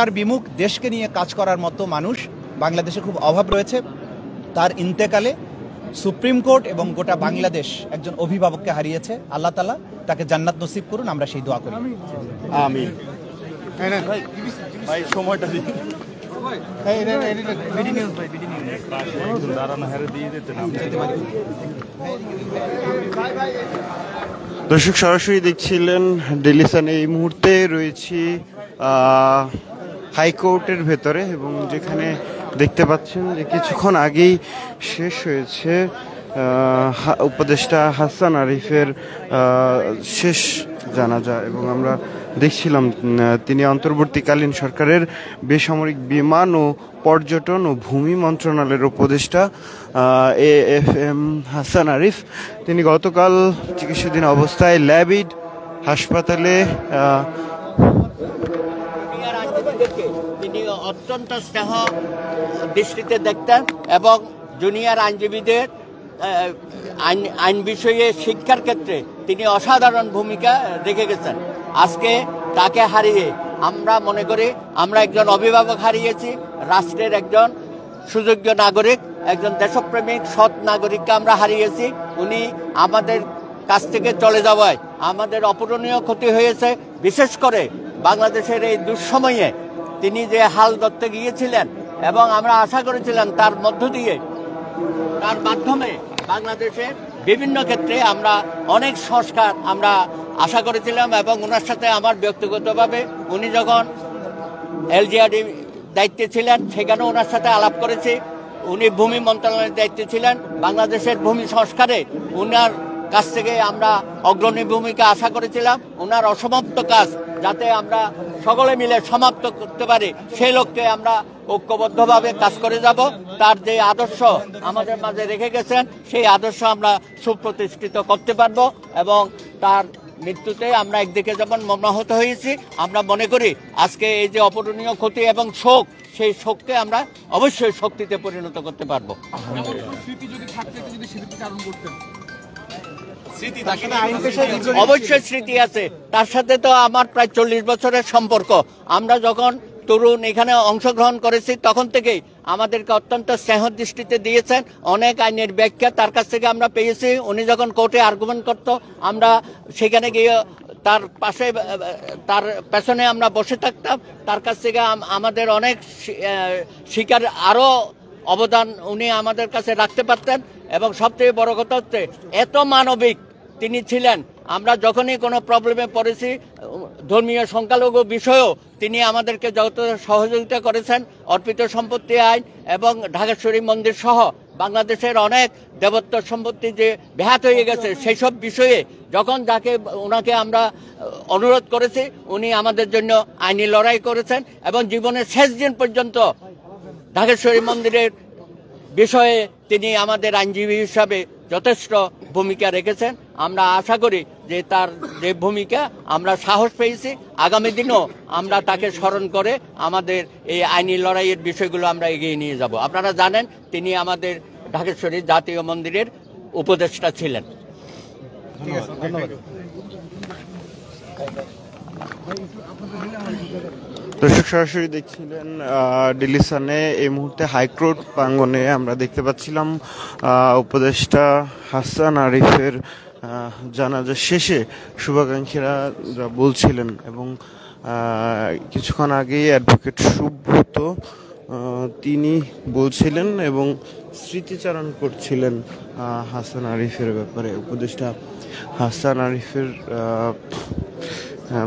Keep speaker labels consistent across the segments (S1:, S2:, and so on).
S1: তার বিমুখ দেশকে নিয়ে কাজ করার মতো মানুষ বাংলাদেশে খুব অভাব রয়েছে। তার ইন্তেকালে সুপ্রিম কোর্ট এবং গোটা বাংলাদেশ একজন অভিভাবককে হারিয়েছে। আল্লাহ তাআলা তাকে জান্নাত নসিব করুন, আমরা সেই দোয়া করি।
S2: আমিন। ভাই সময়টা দিন। দর্শক সরাসরি দেখছিলেন ডেইলি সানে। এই মুহূর্তে রয়েছি হাইকোর্টের ভেতরে এবং যেখানে দেখতে পাচ্ছেন যে কিছুক্ষণ আগেই শেষ হয়েছে উপদেষ্টা হাসান আরিফের শেষ জানাজা। এবং আমরা দেখছিলাম তিনি অন্তর্বর্তীকালীন সরকারের বেসামরিক বিমান ও পর্যটন ও ভূমি মন্ত্রণালয়ের উপদেষ্টা AFM হাসান আরিফ। তিনি গতকাল চিকিৎসাধীন অবস্থায় ল্যাবিড হাসপাতালে
S3: তিনি অত্যন্ত স্নেহ দৃষ্টিতে দেখতেন এবং জুনিয়র আইনজীবীদের আইন বিষয়ে শিক্ষার ক্ষেত্রে তিনি অসাধারণ ভূমিকা রেখে গেছেন। আজকে তাকে হারিয়ে আমরা মনে করি আমরা একজন অভিভাবক হারিয়েছি, রাষ্ট্রের একজন সুযোগ্য নাগরিক, একজন দেশপ্রেমিক সৎ নাগরিককে আমরা হারিয়েছি। উনি আমাদের কাছ থেকে চলে যাওয়ায় আমাদের অপূরণীয় ক্ষতি হয়েছে। বিশেষ করে বাংলাদেশের এই দুঃসময়ে তিনি যে হাল ধরতে গিয়েছিলেন এবং আমরা আশা করেছিলাম তার মধ্য দিয়ে, তার মাধ্যমে বাংলাদেশের বিভিন্ন ক্ষেত্রে আমরা অনেক সংস্কার আমরা আশা করেছিলাম। এবং ওনার সাথে আমার ব্যক্তিগতভাবে উনি যখন LGRD দায়িত্বে ছিলেন সেখানে ওনার সাথে আলাপ করেছি। উনি ভূমি মন্ত্রণালয়ের দায়িত্বে ছিলেন। বাংলাদেশের ভূমি সংস্কারে ওনার কাছ থেকে আমরা অগ্রণী ভূমিকা আশা করেছিলাম। ওনার অসমাপ্ত কাজ যাতে আমরা সকলে মিলে সমাপ্ত করতে পারি সেই লক্ষ্যে আমরা ঐক্যবদ্ধভাবে কাজ করে যাব। তার যে আদর্শ আমাদের মাঝে রেখে গেছেন সেই আদর্শ আমরা সুপ্রতিষ্ঠিত করতে পারবো। এবং তার মৃত্যুতে আমরা একদিকে যেমন মর্মাহত হয়েছি, আমরা মনে করি আজকে এই যে অপূরণীয় ক্ষতি এবং শোক, সেই শোককে আমরা অবশ্যই শক্তিতে পরিণত করতে পারবো। অবশ্যই স্মৃতি আছে, তার সাথে তো আমার প্রায় 40 বছরের সম্পর্ক। আমরা যখন তরুণ এখানে অংশগ্রহণ করেছি তখন থেকেই আমাদেরকে অত্যন্ত স্নেহ দৃষ্টিতে দিয়েছেন। অনেক আইনের ব্যাখ্যা তার কাছ থেকে আমরা পেয়েছি। উনি যখন কোর্টে আর্গুমেন্ট করতো আমরা সেখানে গিয়ে তার পাশে, তার পেছনে আমরা বসে থাকতাম। তার কাছ থেকে আমাদের অনেক শিকার আরও অবদান উনি আমাদের কাছে রাখতে পারতেন। এবং সবথেকে বড় কথা হচ্ছে এত মানবিক তিনি ছিলেন। আমরা যখনই কোনো প্রবলেমে পড়েছি, ধর্মীয় সংখ্যালঘু বিষয়েও তিনি আমাদেরকে যত সহযোগিতা করেছেন। অর্পিত সম্পত্তি আইন এবং ঢাকেশ্বরী মন্দির সহ বাংলাদেশের অনেক দেবত্ব সম্পত্তি যে ব্যাহত হয়ে গেছে সেই সব বিষয়ে যখন ওনাকে আমরা অনুরোধ করেছি উনি আমাদের জন্য আইনি লড়াই করেছেন। এবং জীবনের শেষ দিন পর্যন্ত ঢাকেশ্বরী মন্দিরের বিষয়ে তিনি আমাদের আইনজীবী হিসাবে যথেষ্ট ভূমিকা রেখেছেন। আমরা আশা করি যে তার যে ভূমিকা আমরা সাহস পেয়েছি, আগামী দিনও আমরা তাকে স্মরণ করে আমাদের এই আইনি লড়াইয়ের বিষয়গুলো আমরা এগিয়ে নিয়ে যাব। আপনারা জানেন তিনি আমাদের ঢাকেশ্বরী জাতীয় মন্দিরের উপদেষ্টা ছিলেন।
S2: দর্শক সরাসরি দেখছিলেন ডেইলি সানে। এই মুহূর্তে হাইকোর্ট প্রাঙ্গণে আমরা দেখতে পাচ্ছিলাম উপদেষ্টা হাসান আরিফের জানাজা শেষে শুভাকাঙ্ক্ষীরা যা বলছিলেন। এবং কিছুক্ষণ আগেই অ্যাডভোকেট সুব্রত তিনি বলছিলেন এবং স্মৃতিচারণ করছিলেন হাসান আরিফের ব্যাপারে। উপদেষ্টা হাসান আরিফের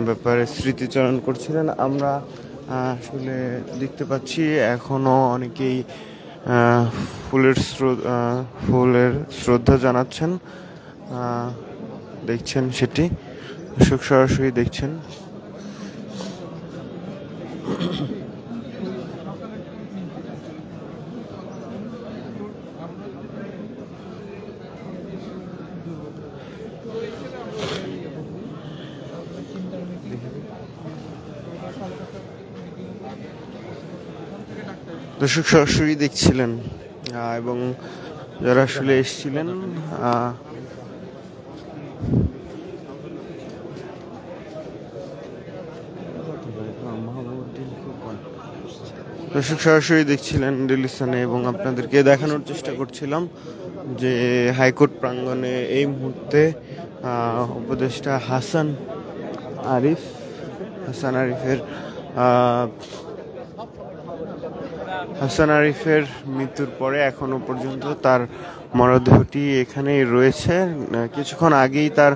S2: ব্যাপারে স্মৃতিচারণ করছিলেন। আমরা আসলে দেখতে পাচ্ছি এখনো অনেকেই ফুলের শ্রদ্ধা জানাচ্ছেন। দেখছেন সেটি দর্শক সরাসরি দেখছেন। দর্শক সরাসরি দেখছিলেন এবং যারা আসলে এসেছিলেন Mahamuddin Kupon. দর্শক সরাসরি দেখছিলেন ডেইলি সানে এবং আপনাদেরকে দেখানোর চেষ্টা করছিলাম যে হাইকোর্ট প্রাঙ্গণে এই মুহূর্তে উপদেষ্টা হাসান আরিফের মৃত্যুর পরে এখনো পর্যন্ত তার মরদেহটি এখানেই রয়েছে। কিছুক্ষণ আগেই তার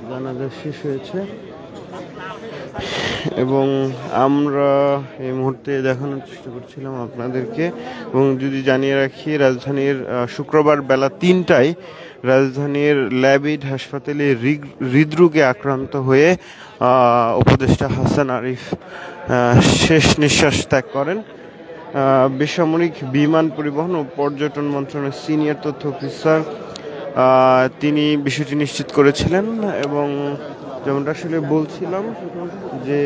S2: জানাজা শেষ হয়েছে এবং আমরা এই মুহূর্তে দেখানোর চেষ্টা করছিলাম আপনাদেরকে। এবং যদি জানিয়ে রাখি, রাজধানীর শুক্রবার বেলা 3টায় রাজধানীর ল্যাবিড হাসপাতালে হৃদরোগে আক্রান্ত হয়ে উপদেষ্টা হাসান আরিফ শেষ নিঃশ্বাস ত্যাগ করেন। বেসামরিক বিমান পরিবহন ও পর্যটন মন্ত্রণালয়ের সিনিয়র তথ্য অফিসার তিনি বিষয়টি নিশ্চিত করেছিলেন। এবং যেমনটা আসলে বলছিলাম যে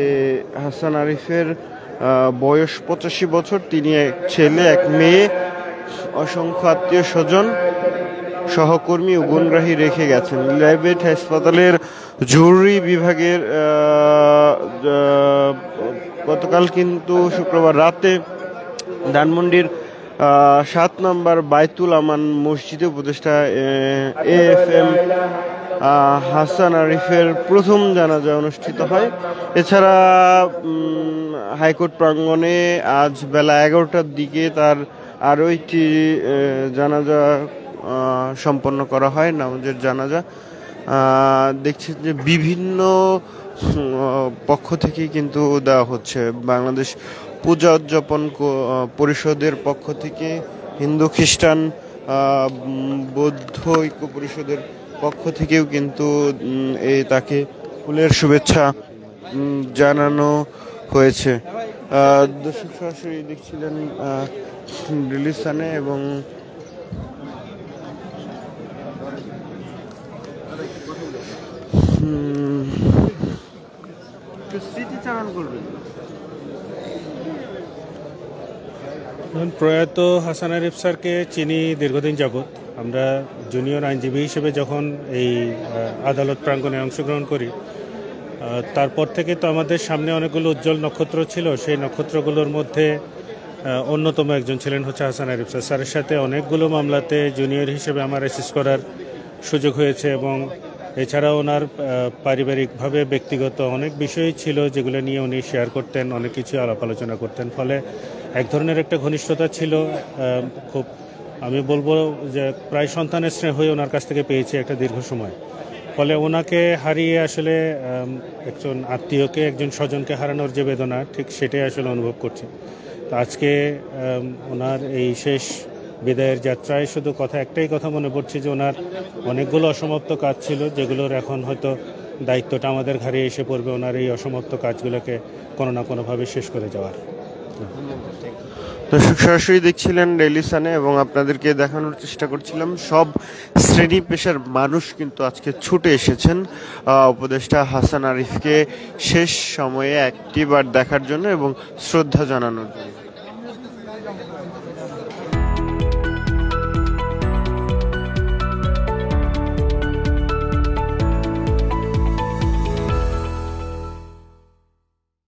S2: হাসান আরিফের বয়স 85 বছর, তিনি এক ছেলে, এক মেয়ে, অসংখ্য আত্মীয় স্বজন, সহকর্মী ও গুণগ্রাহী রেখে গেছেন। ল্যাবেট হাসপাতালের জরুরি বিভাগের গতকাল কিন্তু শুক্রবার রাতে ধানমন্ডির 7 নম্বর বাইতুল আমান মসজিদে উপদেষ্টা AFM হাসান আরিফের প্রথম জানাজা অনুষ্ঠিত হয়। এছাড়া হাইকোর্ট প্রাঙ্গণে আজ বেলা 11টার দিকে তার আরও একটি জানাজা সম্পন্ন করা হয়, নামাজের জানাজা। দেখছি যে বিভিন্ন পক্ষ থেকে কিন্তু দেওয়া হচ্ছে। বাংলাদেশ পূজা উদযাপন পরিষদের পক্ষ থেকে, হিন্দু খ্রিস্টান বৌদ্ধ ঐক্য পরিষদের পক্ষ থেকেও কিন্তু তাকে ফুলের শুভেচ্ছা জানানো হয়েছে। দর্শক সরাসরি দেখছিলেন ডেইলি সানে এবং স্মৃতিচারণ করবেন।
S4: প্রয়াত হাসান আরিফ স্যারকে চিনি দীর্ঘদিন যাবৎ। আমরা জুনিয়র আইনজীবী হিসেবে যখন এই আদালত প্রাঙ্গণে অংশগ্রহণ করি, তারপর থেকে তো আমাদের সামনে অনেকগুলো উজ্জ্বল নক্ষত্র ছিল। সেই নক্ষত্রগুলোর মধ্যে অন্যতম একজন ছিলেন হচ্ছে হাসান আরিফ স্যার। স্যারের সাথে অনেকগুলো মামলাতে জুনিয়র হিসেবে আমার অ্যাসিস্ট করার সুযোগ হয়েছে এবং এছাড়াও ওনার পারিবারিকভাবে ব্যক্তিগত অনেক বিষয়ই ছিল যেগুলো নিয়ে উনি শেয়ার করতেন, অনেক কিছু আলাপ আলোচনা করতেন। ফলে এক ধরনের একটা ঘনিষ্ঠতা ছিল। খুব আমি বলবো যে প্রায় সন্তানের স্নেহ হয়ে ওনার কাছ থেকে পেয়েছি একটা দীর্ঘ সময়। ফলে ওনাকে হারিয়ে আসলে একজন আত্মীয়কে, একজন স্বজনকে হারানোর যে বেদনা, ঠিক সেটাই আসলে অনুভব করছি। তো আজকে ওনার এই শেষ বিদায়ের যাত্রায় শুধু একটাই কথা মনে পড়ছে যে ওনার অনেকগুলো অসমাপ্ত কাজ ছিল, যেগুলোর এখন হয়তো দায়িত্বটা আমাদের ঘাড়ে এসে পড়বে ওনার এই অসমাপ্ত কাজগুলোকে কোনো না কোনোভাবে শেষ করে যাওয়ার।
S2: দর্শক সরাসরি দেখছিলেন ডেইলি সানে এবং আপনাদেরকে দেখানোর চেষ্টা করছিলাম সব শ্রেণী পেশার মানুষ কিন্তু আজকে ছুটে এসেছেন উপদেষ্টা হাসান আরিফকে শেষ সময়ে একটিবার দেখার জন্য এবং শ্রদ্ধা জানানোর জন্য।